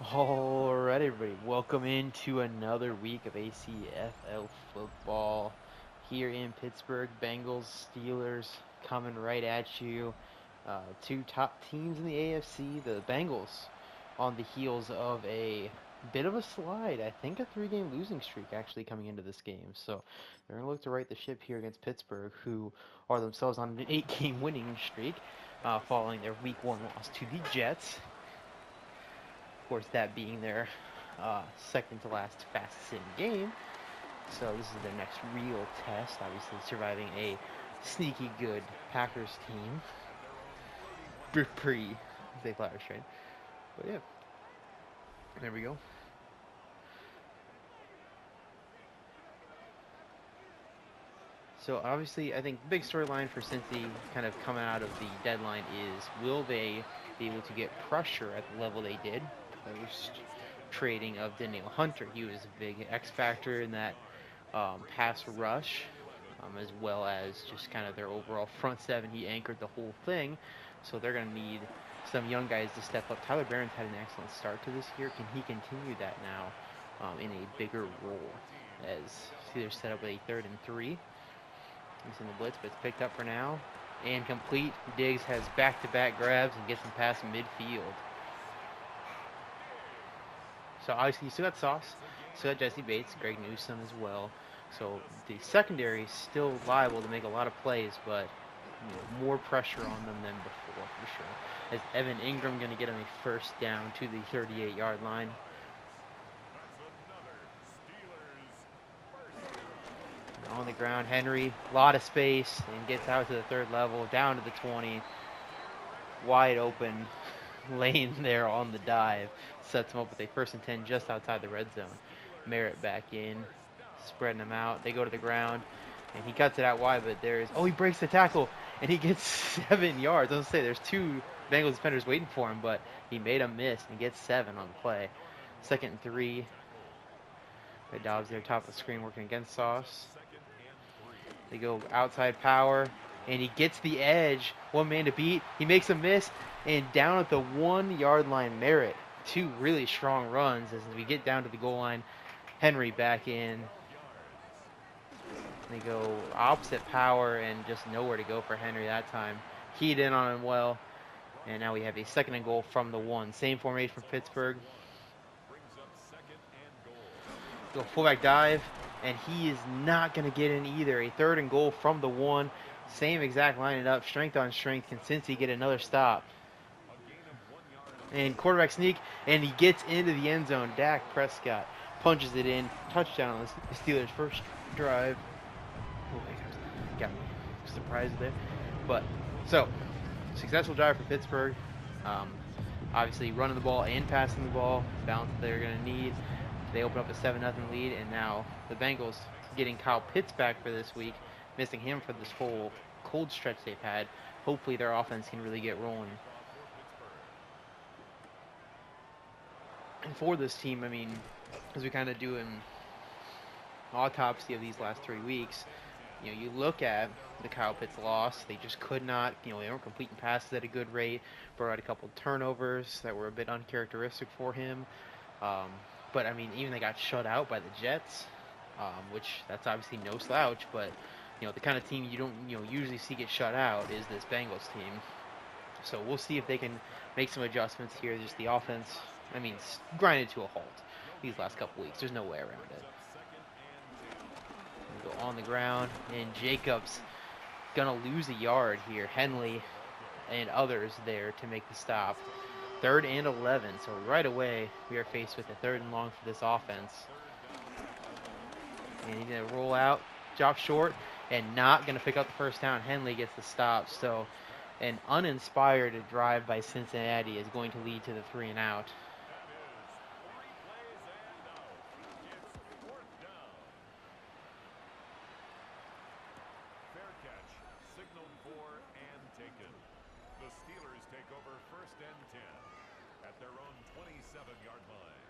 Alright, everybody, welcome into another week of ACFL football here in Pittsburgh. Bengals, Steelers coming right at you. Two top teams in the AFC. The Bengals on the heels of a bit of a slide. I think a three-game losing streak actually coming into this game. So they're going to look to right the ship here against Pittsburgh, who are themselves on an 8-game winning streak following their Week 1 loss to the Jets. Of course, that being their second to last fastest hitting game. So this is their next real test. Obviously, surviving a sneaky good Packers team. Pre they Flowers trade. But yeah, there we go. So obviously, I think big storyline for Cincy kind of coming out of the deadline is, will they be able to get pressure at the level they did post trading of Danielle Hunter? He was a big X factor in that pass rush, as well as just kind of their overall front seven. He anchored the whole thing, so they're going to need some young guys to step up. Tyler Barron's had an excellent start to this year. Can he continue that now in a bigger role as they're set up with a 3rd and 3? He's in the blitz, but it's picked up for now. And complete. Diggs has back-to-back grabs and gets him past midfield. So obviously you still got Sauce, still got Jesse Bates, Greg Newsome as well. So the secondary is still liable to make a lot of plays, but more pressure on them than before for sure. As Evan Ingram going to get him a first down to the 38-yard line. On the ground, Henry, a lot of space, and gets out to the 3rd level, down to the 20. Wide open lane there on the dive. Sets him up with a 1st and 10 just outside the red zone. Merritt back in, spreading them out. They go to the ground, and he cuts it out wide, but he breaks the tackle, and he gets 7 yards. I was going to say, there's 2 Bengals defenders waiting for him, but he made a miss, and he gets 7 on the play. 2nd and 3. The Dobbs there, top of the screen, working against Sauce. They go outside power, and he gets the edge. One man to beat. He makes a miss, and down at the 1-yard line, Merritt. 2 really strong runs as we get down to the goal line. Henry back in. They go opposite power and just nowhere to go for Henry that time. Keyed in on him well, and now we have a 2nd and goal from the 1. Same formation for Pittsburgh. Go fullback dive, and he is not going to get in either. A 3rd and goal from the 1. Same exact lining up, strength on strength. Can Cincy get another stop? And quarterback sneak, and he gets into the end zone. Dak Prescott punches it in. Touchdown on the Steelers' first drive. Oh, got me surprised there. But, so, successful drive for Pittsburgh. Obviously, running the ball and passing the ball. Balance that they're going to need. They open up a 7-0 lead, and now the Bengals getting Kyle Pitts back for this week, missing him for this whole cold stretch they've had. Hopefully their offense can really get rolling. And for this team, I mean, as we kind of do an autopsy of these last 3 weeks, you look at the Kyle Pitts loss. They just could not, they weren't completing passes at a good rate. Brought out a couple turnovers that were a bit uncharacteristic for him. But, I mean, even they got shut out by the Jets, which that's obviously no slouch. But, the kind of team you don't, usually see get shut out is this Bengals team. So we'll see if they can make some adjustments here. Just the offense, I mean, grinded to a halt these last couple weeks. There's no way around it. Go on the ground, and Jacobs going to lose a yard here. Henley and others there to make the stop. 3rd and 11, so right away we are faced with a 3rd and long for this offense. And he's going to roll out, drop short, and not going to pick up the first down. Henley gets the stop, so an uninspired drive by Cincinnati is going to lead to the 3 and out. The Steelers take over 1st and 10 at their own 27-yard line.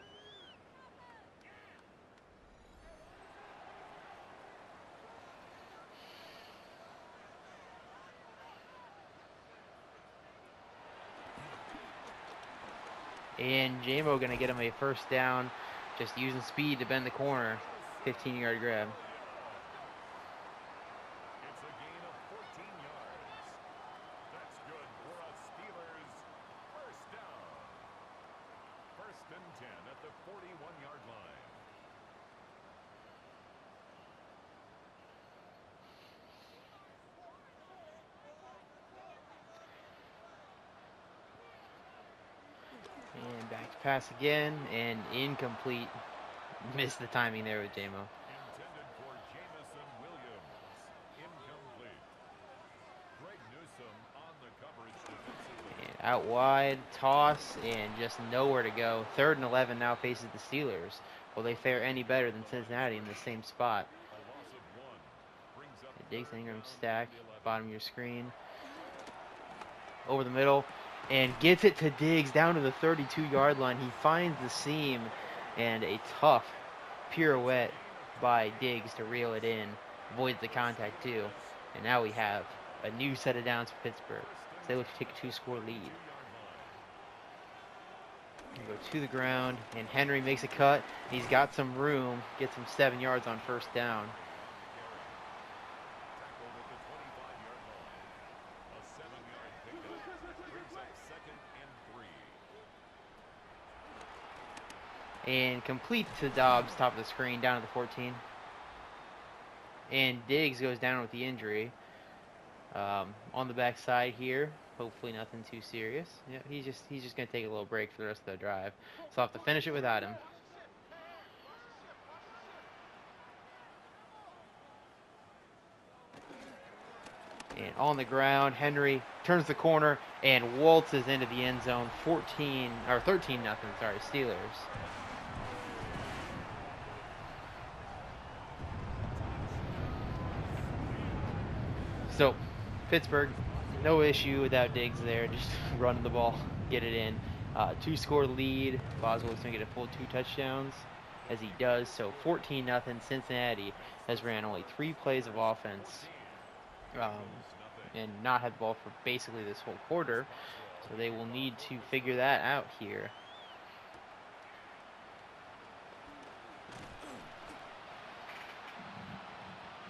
And JMO going to get him a first down, just using speed to bend the corner. 15-yard grab. It's a gain of 14 yards. That's good for a Steelers first down. First and 10 at the 41-yard line. And back to pass again, and incomplete. Missed the timing there with JMO. Intended for Jamison Williams. Incomplete. Greg Newsome on the coverage defensively. And out wide, toss, and just nowhere to go. 3rd and 11 now faces the Steelers. Will they fare any better than Cincinnati in the same spot? A loss of 1 brings up Diggs third Ingram down stack, and 11. bottom of your screen. Over the middle, and gets it to Diggs down to the 32-yard line. He finds the seam, and a tough pirouette by Diggs to reel it in. Avoids the contact too. And now we have a new set of downs for Pittsburgh. So they look to take a 2-score lead. Go to the ground, and Henry makes a cut. He's got some room, gets him 7 yards on first down. Tackled at the 25-yard line. A 7-yard pickup brings up second and 3. And complete to Dobbs, top of the screen, down to the 14. And Diggs goes down with the injury. On the backside here, hopefully nothing too serious. Yeah, he's just gonna take a little break for the rest of the drive. So I'll have to finish it without him. And on the ground, Henry turns the corner and waltzes into the end zone. 13 nothing. Sorry, Steelers. So Pittsburgh, no issue without Diggs there. Just running the ball, get it in. 2-score lead. Boswell's going to get a full 2 touchdowns, as he does. So 14 nothing. Cincinnati has ran only 3 plays of offense, and not had the ball for basically this whole quarter. So they will need to figure that out here.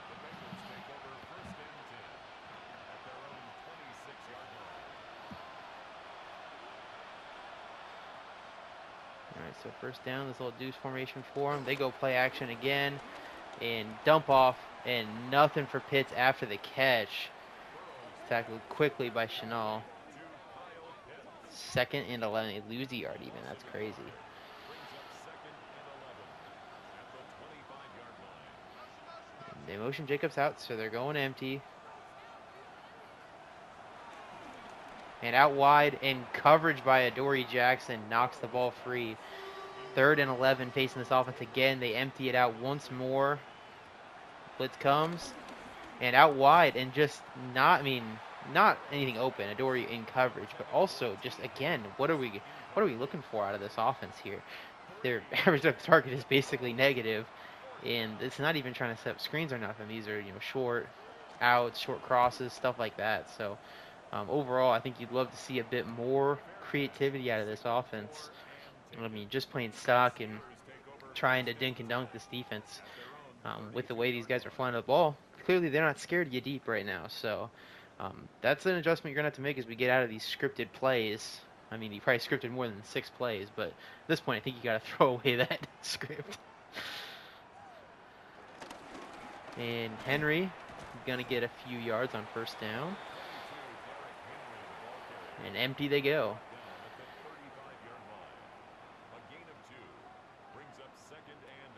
The Bengals take over first and 10 at their own 26-yard line. Alright, so first down, this little deuce formation for them. They go play action again and dump off, and nothing for Pitts after the catch. Tackled quickly by Chenal. 2nd and 11. They lose the yard even. That's crazy. Brings up second and 11 at the 25-yard line. They motion Jacobs out, so they're going empty. And out wide, and coverage by Adoree Jackson knocks the ball free. 3rd and 11 facing this offense again. They empty it out once more. Blitz comes, and out wide, and just not anything open. Adoree in coverage, but also just again, what are we looking for out of this offense here? Their average depth target is basically negative, and it's not even trying to set up screens or nothing. These are short outs, short crosses, stuff like that. So overall, I think you'd love to see a bit more creativity out of this offense. I mean, just playing stock and trying to dink and dunk this defense with the way these guys are flying the ball. Clearly, they're not scared to get deep right now. So that's an adjustment you're going to have to make as we get out of these scripted plays. I mean, you probably scripted more than 6 plays, but at this point, I think you got to throw away that script. And Henry going to get a few yards on first down. And empty they go. A gain of 2 brings up second and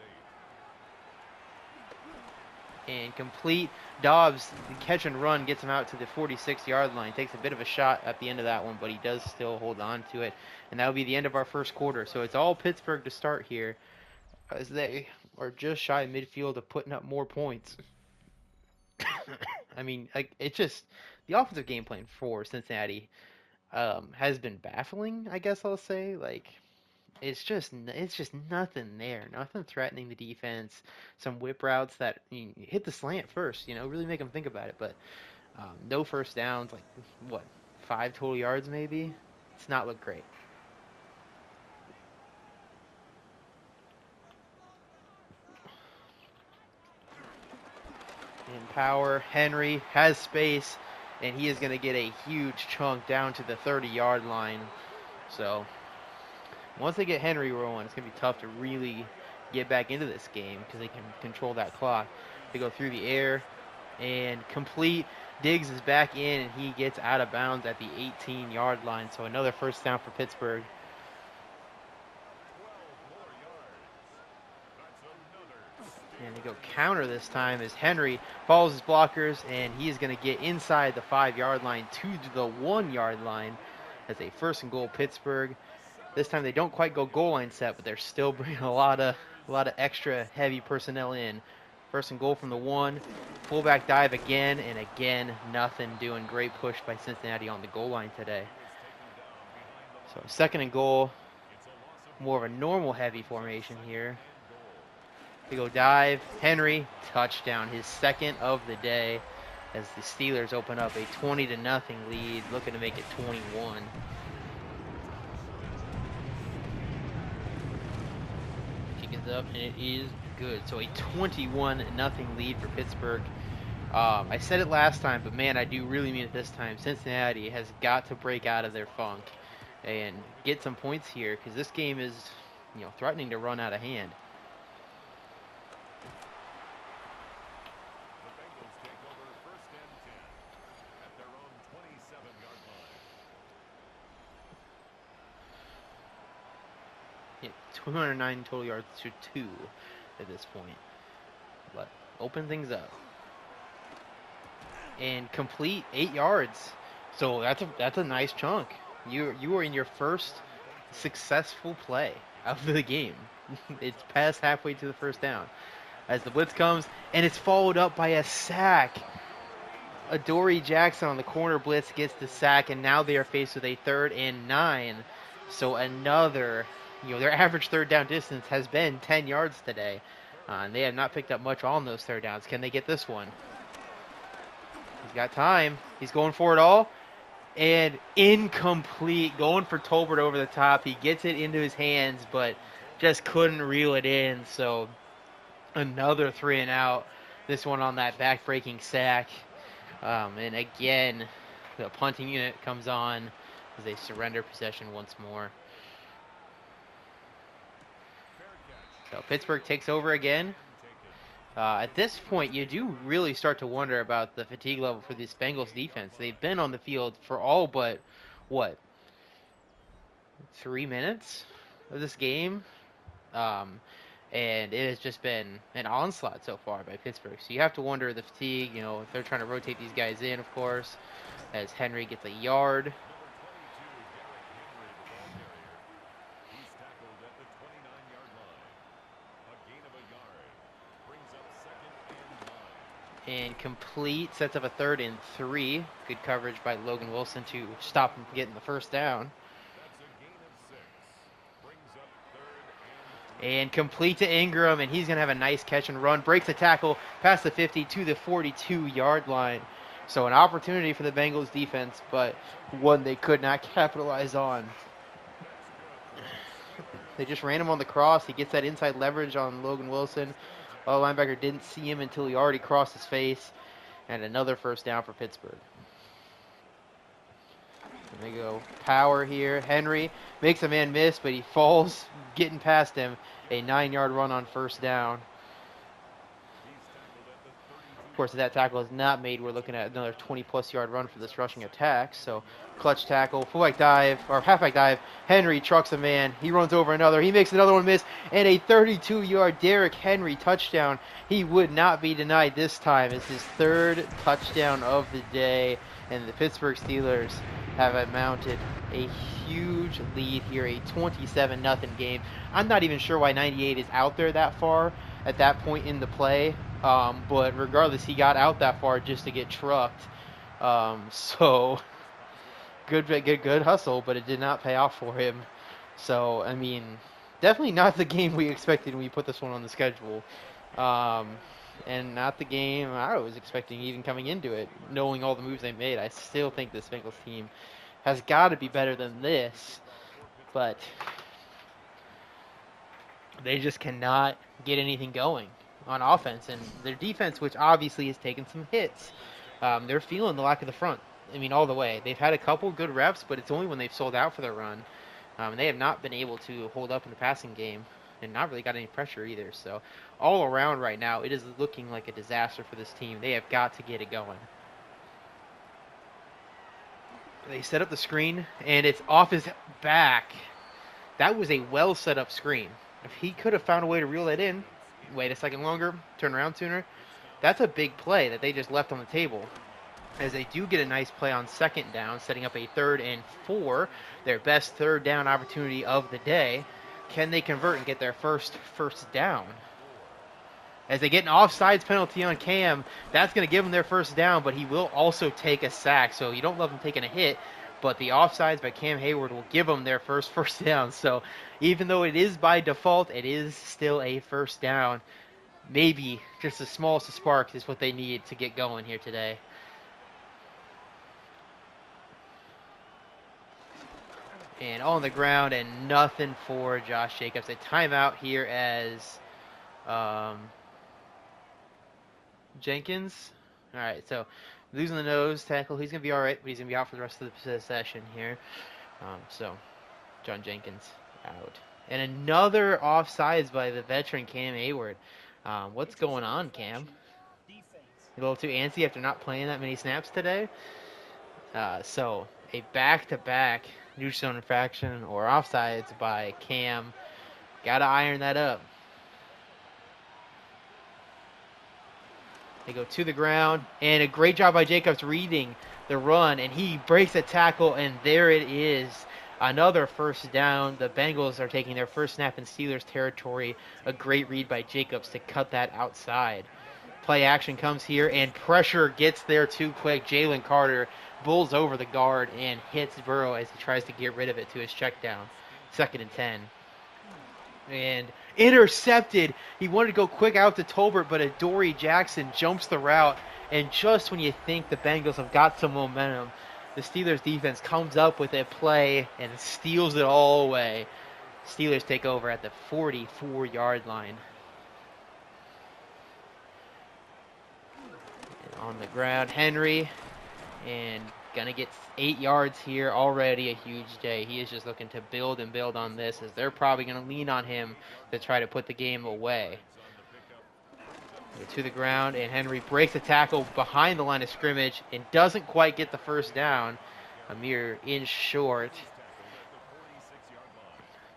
8. And complete. Dobbs, the catch and run, gets him out to the 46-yard line. Takes a bit of a shot at the end of that one, but he does still hold on to it. And that will be the end of our first quarter. So it's all Pittsburgh to start here, as they are just shy of midfield of putting up more points. I mean, it's just the offensive game plan for Cincinnati has been baffling, I guess I'll say. It's just nothing there, nothing threatening the defense. Some whip routes that hit the slant first, really make them think about it. But no first downs, 5 total yards maybe. It's not looked great. power. Henry has space, and he is going to get a huge chunk down to the 30-yard line. So once they get Henry rolling, it's going to be tough to really get back into this game because they can control that clock. They go through the air and complete. Diggs is back in, and he gets out of bounds at the 18-yard line. So another first down for Pittsburgh. And they go counter this time as Henry follows his blockers, and he is going to get inside the 5-yard line to the 1-yard line as a first and goal Pittsburgh. This time they don't quite go goal line set, but they're still bringing a lot of extra heavy personnel in. First and goal from the 1. Fullback dive again, and again, nothing doing. Great push by Cincinnati on the goal line today. So second and goal, more of a normal heavy formation here. They go dive. Henry, touchdown, his second of the day as the Steelers open up a 20-0 lead, looking to make it 21. Kick is up, and it is good. So a 21-0 lead for Pittsburgh. I said it last time, but man, I do really mean it this time. Cincinnati has got to break out of their funk and get some points here because this game is, threatening to run out of hand. Yeah, 209 total yards to 2 at this point. But open things up. And complete 8 yards. So that's a nice chunk. You are in your first successful play of the game. It's past halfway to the first down. As the blitz comes, and it's followed up by a sack. Adoree Jackson on the corner blitz gets the sack, and now they are faced with a 3rd and 9. So another, their average third down distance has been 10 yards today. And they have not picked up much on those third downs. Can they get this one? He's got time. He's going for it all. And incomplete. Going for Tolbert over the top. He gets it into his hands, but just couldn't reel it in. So another 3 and out. This one on that back-breaking sack. And again, the punting unit comes on as they surrender possession once more. So Pittsburgh takes over again. At this point, you do really start to wonder about the fatigue level for this Bengals defense. They've been on the field for all but, 3 minutes of this game? And it has just been an onslaught so far by Pittsburgh. So you have to wonder the fatigue, if they're trying to rotate these guys in, of course, as Henry gets a yard. And complete, sets up a 3rd and 3. Good coverage by Logan Wilson to stop him from getting the first down. And complete to Ingram, and he's going to have a nice catch and run. Breaks the tackle past the 50 to the 42-yard line. So an opportunity for the Bengals defense, but one they could not capitalize on. They just ran him on the cross. He gets that inside leverage on Logan Wilson. The linebacker didn't see him until he already crossed his face. And another first down for Pittsburgh. And they go power here. Henry makes a man miss, but he falls getting past him. A 9-yard run on first down. Of course, if that tackle is not made, we're looking at another 20-plus yard run for this rushing attack. So clutch tackle, fullback dive, or halfback dive. Henry trucks a man. He runs over another. He makes another one miss. And a 32-yard Derrick Henry touchdown. He would not be denied this time. It's his 3rd touchdown of the day. And the Pittsburgh Steelers have mounted a huge lead here, a 27-0 game. I'm not even sure why 98 is out there that far at that point in the play. But regardless, he got out that far just to get trucked. So good hustle, but it did not pay off for him. So, I mean, definitely not the game we expected when we put this one on the schedule. And not the game I was expecting even coming into it, knowing all the moves they made. I still think this Bengals team has got to be better than this. But they just cannot get anything going. on offense, and their defense, which obviously has taken some hits, they're feeling the lack of the front. I mean, all the way. They've had a couple good reps, but it's only when they've sold out for their run. And they have not been able to hold up in the passing game and not really got any pressure either. So all around right now, it is looking like a disaster for this team. They have got to get it going. They set up the screen, and it's off his back. That was a well set up screen. If he could have found a way to reel that in, wait a second longer, turn around sooner, that's a big play that they just left on the table. As they do get a nice play on second down, setting up a 3rd and 4, their best third down opportunity of the day. Can they convert and get their first down? As they get an offsides penalty on Cam, that's going to give them their first down, but he will also take a sack. So you don't love him taking a hit, but the offsides by Cam Hayward will give them their first down. So even though it is by default, it is still a first down. Maybe just the smallest of sparks is what they need to get going here today. And on the ground, and nothing for Josh Jacobs. A timeout here as Jenkins. All right, so losing the nose tackle. He's going to be all right, but he's going to be out for the rest of the session here. So John Jenkins out. And another offsides by the veteran Cam Hayward. What's going on, Cam? A little too antsy after not playing that many snaps today. So a back-to-back neutral zone infraction or offsides by Cam. Got to iron that up. They go to the ground, and a great job by Jacobs reading the run, and he breaks a tackle, and there it is. Another first down. The Bengals are taking their first snap in Steelers territory. A great read by Jacobs to cut that outside. Play action comes here, and pressure gets there too quick. Jalen Carter bulls over the guard and hits Burrow as he tries to get rid of it to his check down. 2nd and 10. And intercepted. He wanted to go quick out to Tolbert, but Adoree Jackson jumps the route. And just when you think the Bengals have got some momentum, the Steelers defense comes up with a play and steals it all away. Steelers take over at the 44-yard line. And on the ground, Henry, and gonna get 8 yards here. Already a huge day. He is just looking to build and build on this, as they're probably gonna lean on him to try to put the game away. To the ground, and Henry breaks a tackle behind the line of scrimmage and doesn't quite get the first down. Amir in short.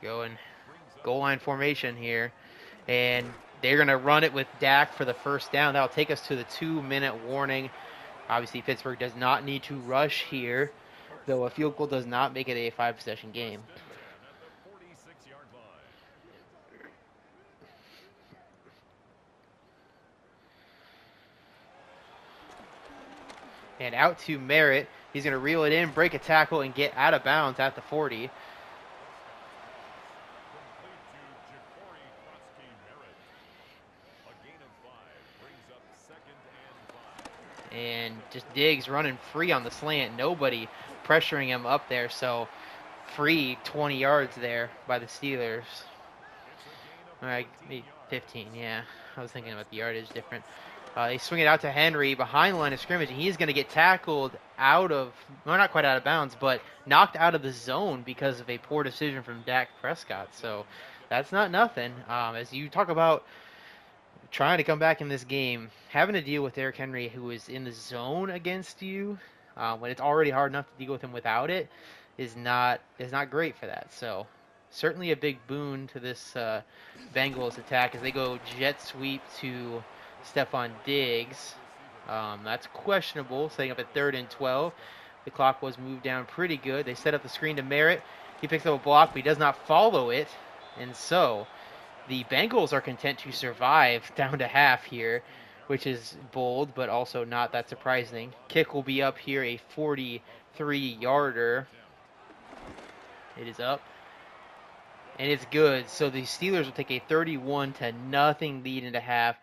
Going goal line formation here, and they're going to run it with Dak for the first down. That'll take us to the 2-minute warning. Obviously, Pittsburgh does not need to rush here, though a field goal does not make it a 5-possession game. And out to Merritt. He's going to reel it in, break a tackle, and get out of bounds at the 40. And just Diggs running free on the slant. Nobody pressuring him up there. So free 20 yards there by the Steelers. All right, 15, yeah. I was thinking about the yardage different. They swing it out to Henry behind the line of scrimmage, and he's going to get tackled out of, well, not quite out of bounds, but knocked out of the zone because of a poor decision from Dak Prescott. So that's not nothing. As you talk about trying to come back in this game, having to deal with Derrick Henry, who is in the zone against you, when it's already hard enough to deal with him without it, is not great for that. So certainly a big boon to this Bengals attack as they go jet sweep to Stephon Diggs. That's questionable, setting up at 3rd and 12. The clock was moved down pretty good. They set up the screen to Merritt. He picks up a block, but he does not follow it. And so the Bengals are content to survive down to half here, which is bold, but also not that surprising. Kick will be up here, a 43-yarder. It is up. And it's good. So the Steelers will take a 31-0 lead into half.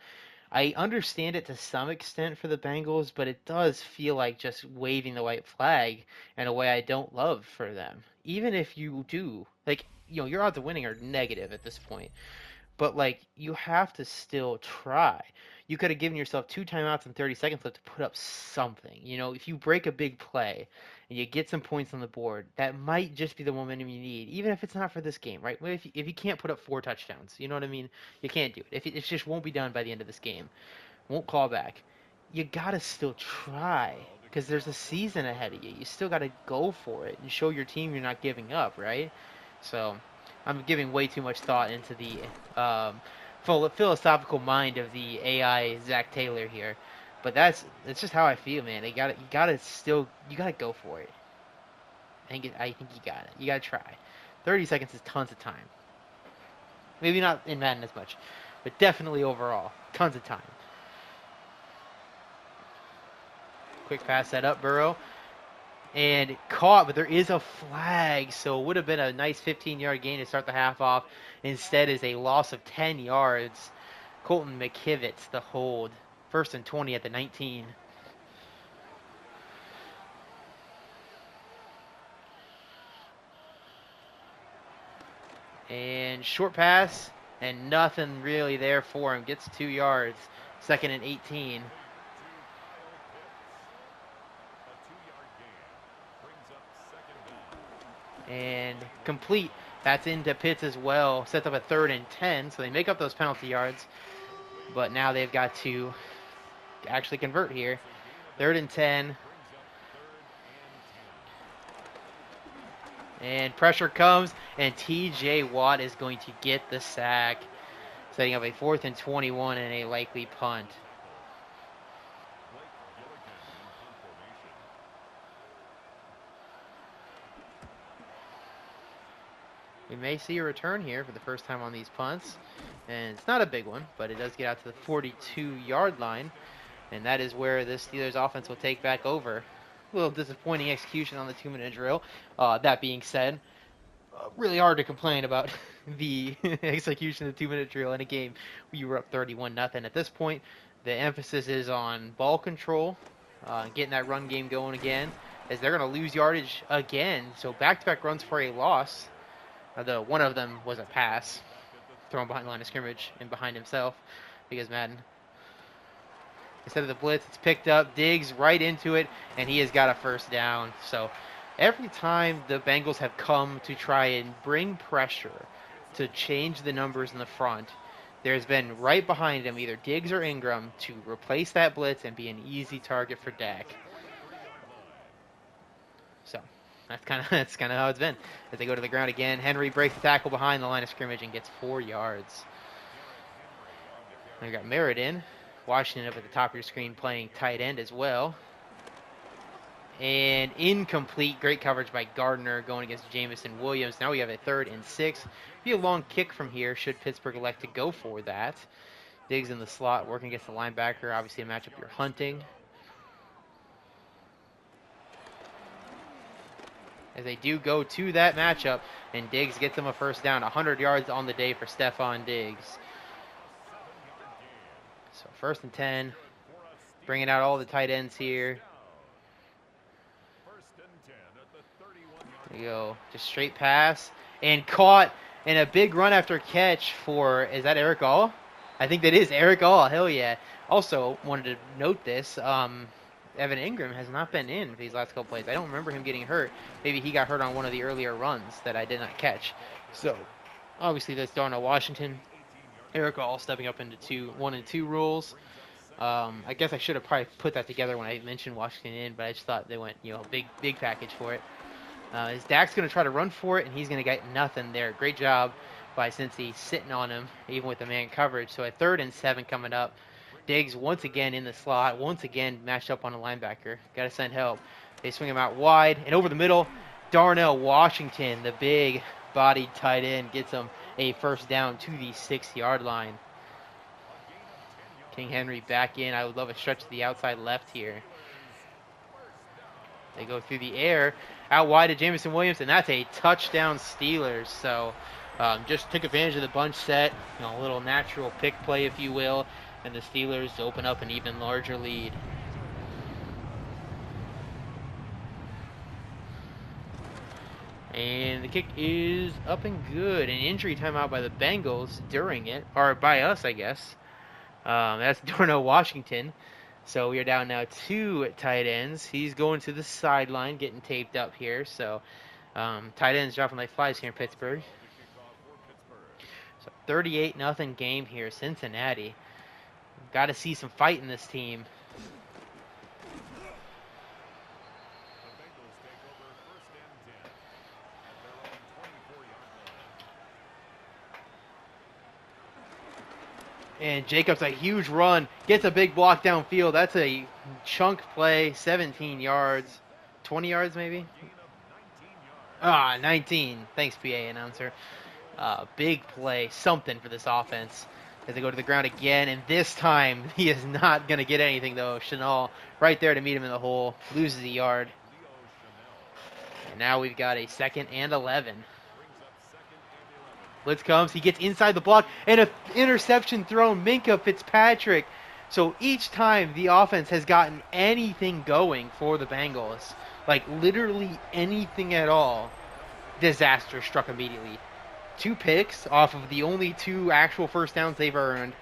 I understand it to some extent for the Bengals, but it does feel like just waving the white flag in a way I don't love for them. Even if you do, like, your odds of winning are negative at this point. but like you have to still try. You could have given yourself 2 timeouts and 30 seconds left to put up something. You know, if you break a big play and you get some points on the board, that might just be the momentum you need, even if it's not for this game, right? If you can't put up 4 touchdowns, you know what I mean? You can't do it. If it just won't be done by the end of this game, won't call back. You gotta still try because there's a season ahead of you. You still gotta go for it and show your team you're not giving up, right? So I'm giving way too much thought into the philosophical mind of the AI Zach Taylor here, but that's just how I feel, man. You gotta go for it. I think you got it. You gotta try. 30 seconds is tons of time. Maybe not in Madden as much, but definitely overall, tons of time. Quick pass set up, Burrow. And caught, but there is a flag, so it would have been a nice 15-yard gain to start the half off. Instead is a loss of 10 yards. Colton McKivitz, the hold. 1st and 20 at the 19. And short pass, and nothing really there for him. Gets 2 yards. 2nd and 18. And complete. That's into Pitts as well. Sets up a 3rd and 10, so they make up those penalty yards. But now they've got to actually convert here. 3rd and 10. And pressure comes, and TJ Watt is going to get the sack, setting up a 4th and 21 and a likely punt. We may see a return here for the first time on these punts, and it's not a big one, but it does get out to the 42-yard line, and that is where the Steelers offense will take back over. A little disappointing execution on the 2-minute drill. That being said, really hard to complain about the execution of the 2-minute drill in a game where you were up 31-0. At this point, the emphasis is on ball control, getting that run game going again, as they're going to lose yardage again. So back-to-back runs for a loss. Although one of them was a pass thrown behind the line of scrimmage and behind himself because Madden. Instead of the blitz, it's picked up. Diggs right into it, and he has got a 1st down. So every time the Bengals have come to try and bring pressure to change the numbers in the front, there's been right behind him either Diggs or Ingram to replace that blitz and be an easy target for Dak. So that's kind of how it's been. As they go to the ground again, Henry breaks the tackle behind the line of scrimmage and gets 4 yards. We got Merritt in. Washington up at the top of your screen playing tight end as well. And incomplete. Great coverage by Gardner going against Jamison Williams. Now we have a 3rd and 6. Be a long kick from here should Pittsburgh elect to go for that. Diggs in the slot working against the linebacker. Obviously a matchup you're hunting. As they do go to that matchup, and Diggs gets them a 1st down. 100 yards on the day for Stephon Diggs. So 1st and 10. Bringing out all the tight ends here. There you go. Just straight pass. And caught in a big run after catch for, is that Eric All? I think that is Eric All. Hell yeah. Also, wanted to note this. Evan Ingram has not been in these last couple plays. I don't remember him getting hurt. Maybe he got hurt on one of the earlier runs that I did not catch. So, obviously, that's Darnell Washington. Eric All stepping up into 1 and 2 rules. I guess I should have probably put that together when I mentioned Washington in, but I just thought they went, big package for it. As Dak's going to try to run for it, and he's going to get nothing there. Great job by Cincy sitting on him, even with the man coverage. So a 3rd and 7 coming up. Diggs once again in the slot, once again matched up on a linebacker. Got to send help. They swing him out wide, and over the middle, Darnell Washington, the big-bodied tight end, gets him a 1st down to the 6-yard line. King Henry back in. I would love a stretch to the outside left here. They go through the air, out wide to Jamison Williams, and that's a touchdown Steelers. So just took advantage of the bunch set, a little natural pick play, if you will, and the Steelers open up an even larger lead. And the kick is up and good. An injury timeout by the Bengals during it, or by us, I guess. That's Darnell Washington. So we are down now 2 tight ends. He's going to the sideline, getting taped up here. So tight ends dropping like flies here in Pittsburgh. So 38-0 game here, Cincinnati. Got to see some fight in this team. And Jacobs a huge run, gets a big block downfield. That's a chunk play, 17 yards, 20 yards maybe? 19. Thanks, PA announcer. Big play, something for this offense. As they go to the ground again, and this time he is not going to get anything though. Chanel right there to meet him in the hole, loses a yard. And now we've got a 2nd and 11. Blitz comes, he gets inside the block, and an interception thrown, Minkah Fitzpatrick. So each time the offense has gotten anything going for the Bengals, like literally anything at all, disaster struck immediately. 2 picks off of the only 2 actual first downs they've earned.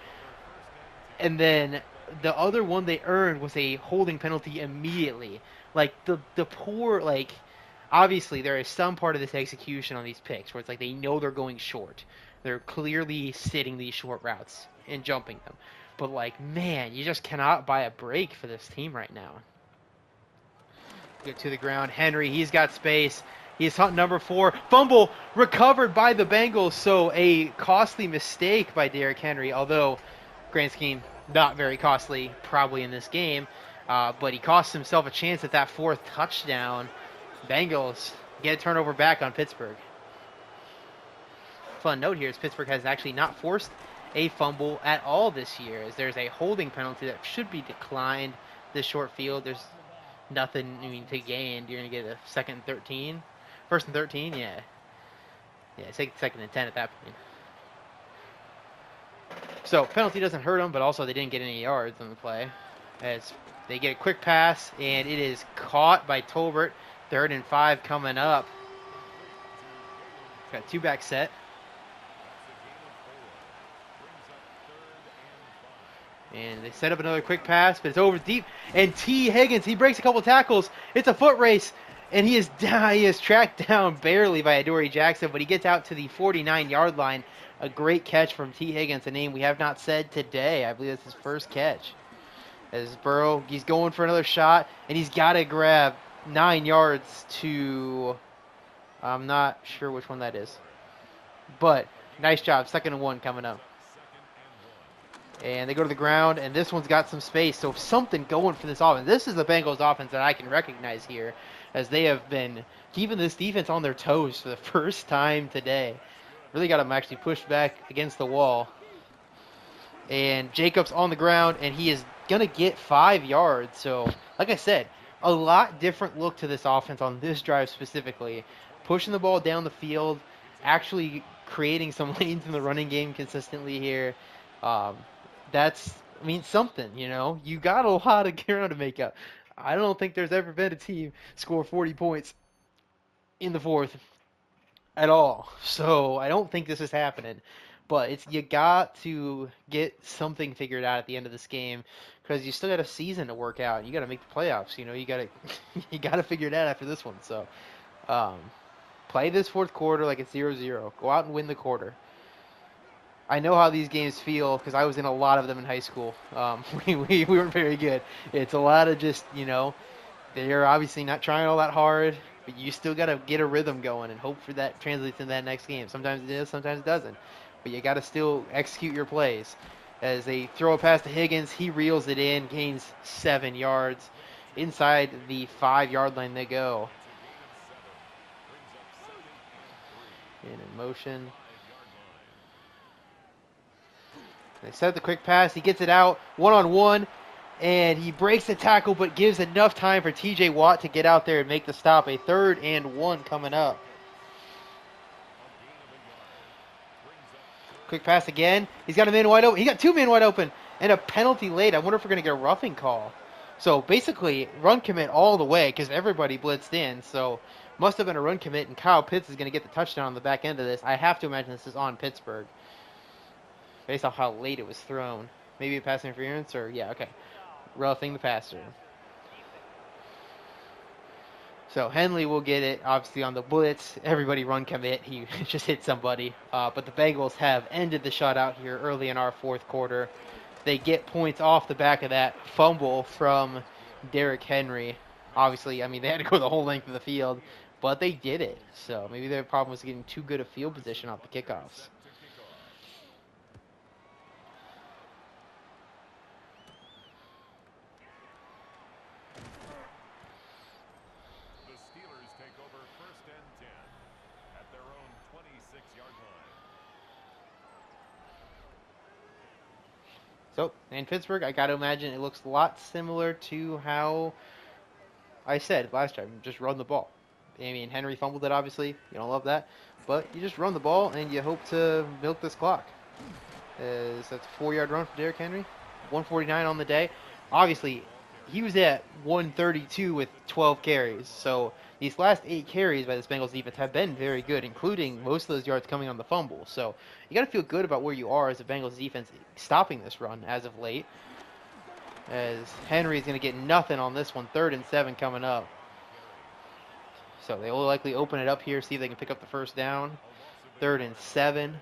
And then the other one they earned was a holding penalty immediately. Like the poor, like, obviously there is some part of this execution on these picks where it's like they know they're going short. They're clearly sitting these short routes and jumping them. But like, man, you just cannot buy a break for this team right now. Get to the ground. Henry, he's got space. He's hunting number 4. Fumble recovered by the Bengals. So a costly mistake by Derrick Henry, although grand scheme not very costly probably in this game. But he cost himself a chance at that 4th touchdown. Bengals get a turnover back on Pittsburgh. Fun note here is Pittsburgh has actually not forced a fumble at all this year, as there's a holding penalty that should be declined this short field. There's nothing to gain. You're going to get a 2nd and 13. 1st and 13, yeah. Yeah, 2nd and 10 at that point. So, penalty doesn't hurt them, but also they didn't get any yards on the play. As they get a quick pass, and it is caught by Tolbert. 3rd and 5 coming up. Got 2-back set. And they set up another quick pass, but it's over deep. And T. Higgins, he breaks a couple tackles. It's a foot race. And he is tracked down barely by Adoree Jackson, but he gets out to the 49-yard line. A great catch from T. Higgins, a name we have not said today. I believe that's his first catch. As Burrow, he's going for another shot, and he's got to grab 9 yards to, I'm not sure which one that is. But nice job, 2nd and 1 coming up. And they go to the ground, and this one's got some space. So something going for this offense. This is the Bengals offense that I can recognize here, as they have been keeping this defense on their toes for the first time today. Really got them actually pushed back against the wall. And Jacobs on the ground, and he is going to get 5 yards. So, like I said, a lot different look to this offense on this drive specifically. Pushing the ball down the field, actually creating some lanes in the running game consistently here. That's, something, You got a lot of ground to make up. I don't think there's ever been a team score 40 points in the 4th at all. So I don't think this is happening. But you got to get something figured out at the end of this game, because you still got a season to work out. You got to make the playoffs. You got to figure it out after this one. So play this 4th quarter like it's 0-0. Go out and win the quarter. I know how these games feel because I was in a lot of them in high school. We weren't very good. It's a lot of just, they're obviously not trying all that hard, but you still got to get a rhythm going and hope for that translates in that next game. Sometimes it is, sometimes it doesn't. But you got to still execute your plays. As they throw a pass to Higgins, he reels it in, gains 7 yards. Inside the 5-yard line they go. And in motion. They set the quick pass. He gets it out one-on-one, and he breaks the tackle but gives enough time for T.J. Watt to get out there and make the stop. A 3rd and 1 coming up. Quick pass again. He's got a man wide open. He got 2 men wide open, and a penalty late. I wonder if we're going to get a roughing call So basically, run commit all the way because everybody blitzed in. So must have been a run commit, and Kyle Pitts is going to get the touchdown on the back end of this. I have to imagine this is on Pittsburgh based off how late it was thrown. Maybe a pass interference or, yeah, okay. Roughing the passer. So Henley will get it, obviously, on the blitz. Everybody run commit. He just hit somebody. But the Bengals have ended the shutout here early in our fourth quarter. They get points off the back of that fumble from Derrick Henry. Obviously, I mean, they had to go the whole length of the field, but they did it. So maybe their problem was getting too good a field position off the kickoffs. The Steelers take over 1st and 10 at their own 26-yard line. So, in Pittsburgh, I got to imagine it looks a lot similar to how I said last time. Just run the ball. I mean, Henry fumbled it, obviously. You don't love that. But you just run the ball, and you hope to milk this clock. That's a 4-yard run for Derrick Henry. 149 on the day. Obviously, he was at 132 with 12 carries. So these last 8 carries by this Bengals defense have been very good, including most of those yards coming on the fumble. So you got to feel good about where you are as a Bengals defense stopping this run as of late. As Henry's going to get nothing on this one. 3rd and 7 coming up. So they will likely open it up here, see if they can pick up the first down. 3rd and 7.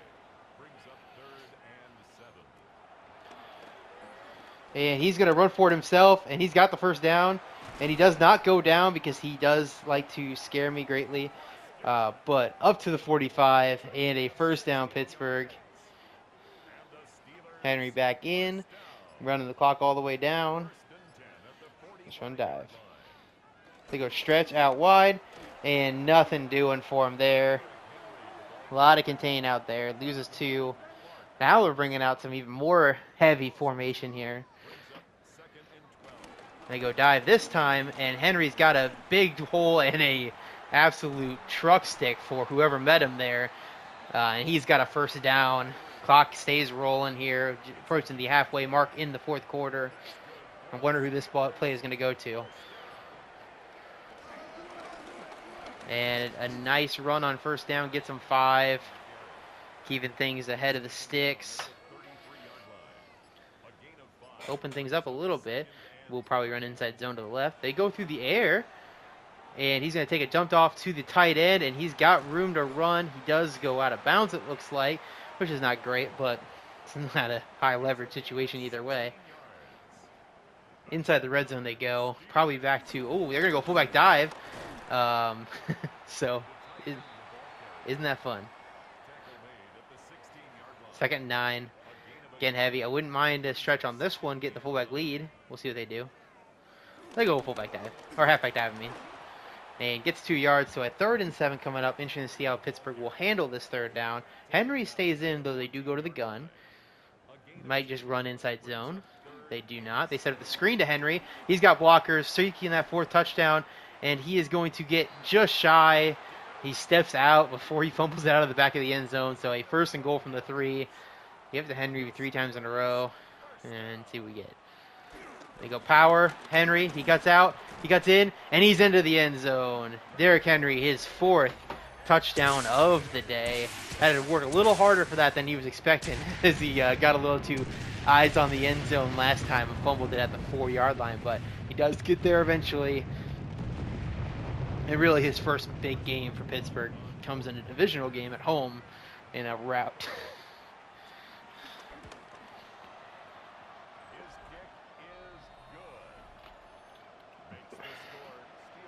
And he's going to run for it himself, and he's got the first down. And he does not go down because he does like to scare me greatly. But up to the 45, and a first down, Pittsburgh. Henry back in, running the clock all the way down. Let's run dive. They go stretch out wide, and nothing doing for him there. A lot of contain out there. Loses 2. Now we're bringing out some even more heavy formation here. They go dive this time, and Henry's got a big hole and a absolute truck stick for whoever met him there. And he's got a first down. Clock stays rolling here, approaching the halfway mark in the fourth quarter. I wonder who this play is going to go to. And a nice run on first down gets him 5. Keeping things ahead of the sticks. Open things up a little bit. We'll probably run inside zone to the left. They go through the air. And he's going to take a jump off to the tight end. And he's got room to run. He does go out of bounds, it looks like. Which is not great, but it's not a high leverage situation either way. Inside the red zone they go. Probably back to, oh, they're going to go fullback dive. So, isn't that fun? 2nd and 9. Again, heavy. I wouldn't mind a stretch on this one, get the fullback lead. We'll see what they do. They go fullback dive. Or halfback dive, I mean. And gets 2 yards, so a 3rd and 7 coming up. Interesting to see how Pittsburgh will handle this 3rd down. Henry stays in, though they do go to the gun. Might just run inside zone. They do not. They set up the screen to Henry. He's got blockers, seeking that 4th touchdown, and he is going to get just shy. He steps out before he fumbles it out of the back of the end zone, so a 1st and goal from the 3. Give to Henry 3 times in a row, and see what we get. They go power. Henry, he cuts out. He cuts in, and he's into the end zone. Derrick Henry, his 4th touchdown of the day. Had to work a little harder for that than he was expecting as he got a little too eyes on the end zone last time and fumbled it at the 4-yard line. But he does get there eventually. And really his first big game for Pittsburgh comes in a divisional game at home in a rout.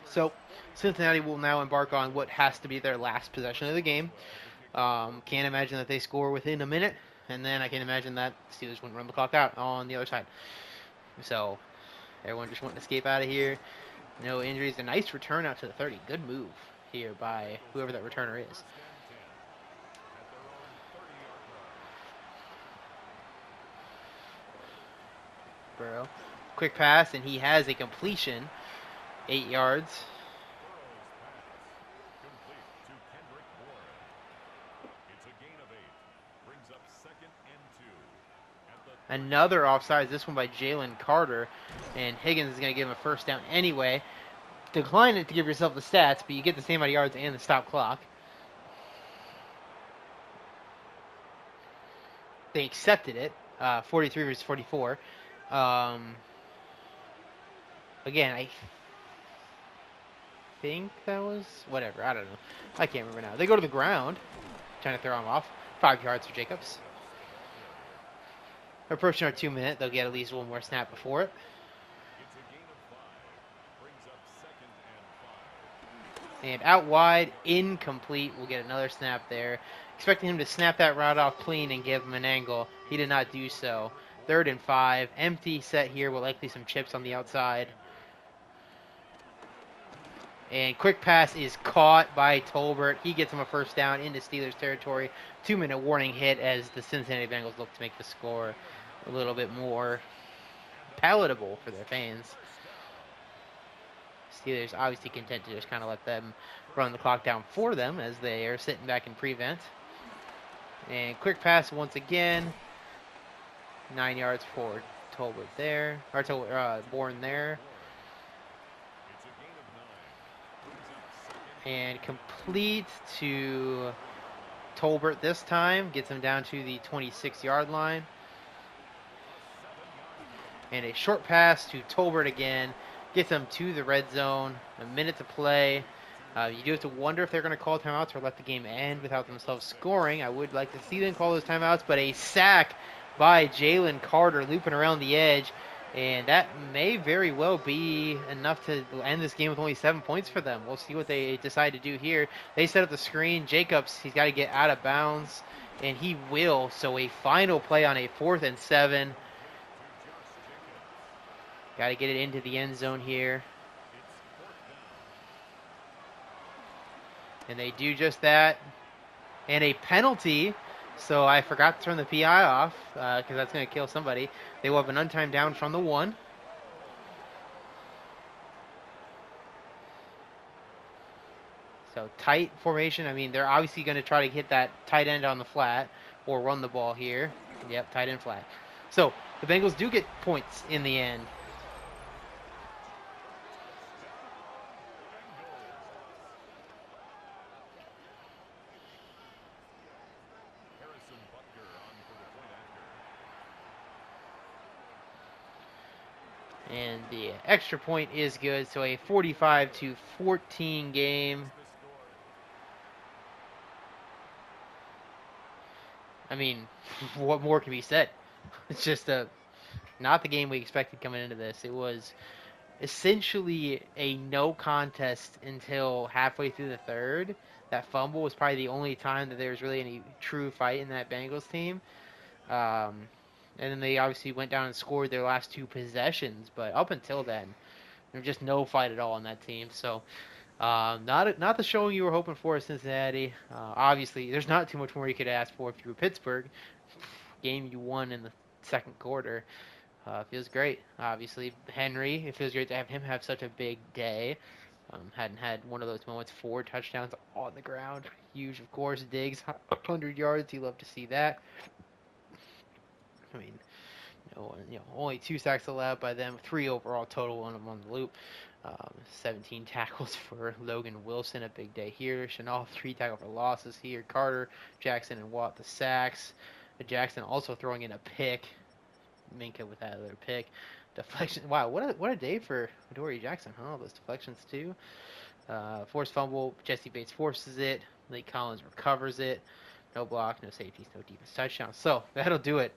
So Cincinnati will now embark on what has to be their last possession of the game. Can't imagine that they score within a minute, and then I can imagine that Steelers wouldn't run the clock out on the other side. So everyone just wanting to escape out of here. No injuries. A nice return out to the 30. Good move here by whoever that returner is. Burrow. Quick pass, and he has a completion. 8 yards. Another offsides, this one by Jalen Carter. And Higgins is going to give him a first down anyway. Decline it to give yourself the stats, but you get the same amount of yards and the stop clock. They accepted it, 43 versus 44. Again, I think that was whatever. I don't know. I can't remember now. They go to the ground, trying to throw him off. 5 yards for Jacobs. Approaching our 2 minute, they'll get at least one more snap before it. And out wide, incomplete. We'll get another snap there. Expecting him to snap that route off clean and give him an angle. He did not do so. 3rd and 5. Empty set here with likely some chips on the outside. And quick pass is caught by Tolbert. He gets him a first down into Steelers territory. 2-minute warning hit as the Cincinnati Bengals look to make the score a little bit more palatable for their fans. Steelers obviously content to just kind of let them run the clock down for them as they are sitting back in prevent. And quick pass once again. 9 yards for Tolbert there. Or Bourne there. And complete to Tolbert this time. Gets him down to the 26-yard line. And a short pass to Tolbert again. Gets them to the red zone. A minute to play. You do have to wonder if they're going to call timeouts or let the game end without themselves scoring. I would like to see them call those timeouts, but a sack by Jalen Carter looping around the edge. And that may very well be enough to end this game with only 7 points for them. We'll see what they decide to do here. They set up the screen. Jacobs, he's got to get out of bounds, and he will. So a final play on a 4th and 7. Got to get it into the end zone here. And they do just that. And a penalty. So I forgot to turn the PI off because that's going to kill somebody. They will have an untimed down from the 1. So tight formation. I mean, they're obviously going to try to hit that tight end on the flat or run the ball here. Yep, tight end flat. So the Bengals do get points in the end. And the extra point is good, so a 45-14 game. I mean, what more can be said? It's just not the game we expected coming into this. It was essentially a no contest until halfway through the 3rd. That fumble was probably the only time that there was really any true fight in that Bengals team. And then they obviously went down and scored their last 2 possessions. But up until then, there was just no fight at all on that team. So not the showing you were hoping for, Cincinnati. Obviously, there's not too much more you could ask for if you were Pittsburgh. Game you won in the 2nd quarter. Feels great, obviously. Henry, it feels great to have him have such a big day. Hadn't had one of those moments. 4 touchdowns on the ground. Huge, of course. Diggs, 100 yards. You love to see that. I mean, only 2 sacks allowed by them, 3 overall total on them on the loop. 17 tackles for Logan Wilson, a big day here. Chanel, 3 tackle for losses here. Carter, Jackson, and Watt, the sacks. Jackson also throwing in a pick. Minka with that other pick. Deflection. Wow, what a day for Adoree Jackson, huh? Those deflections too. Forced fumble. Jesse Bates forces it. Lake Collins recovers it. No block, no safeties, no defense touchdown. So that'll do it.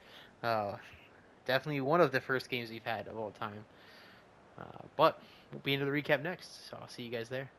Definitely one of the first games we've had of all time. But we'll be into the recap next. So I'll see you guys there.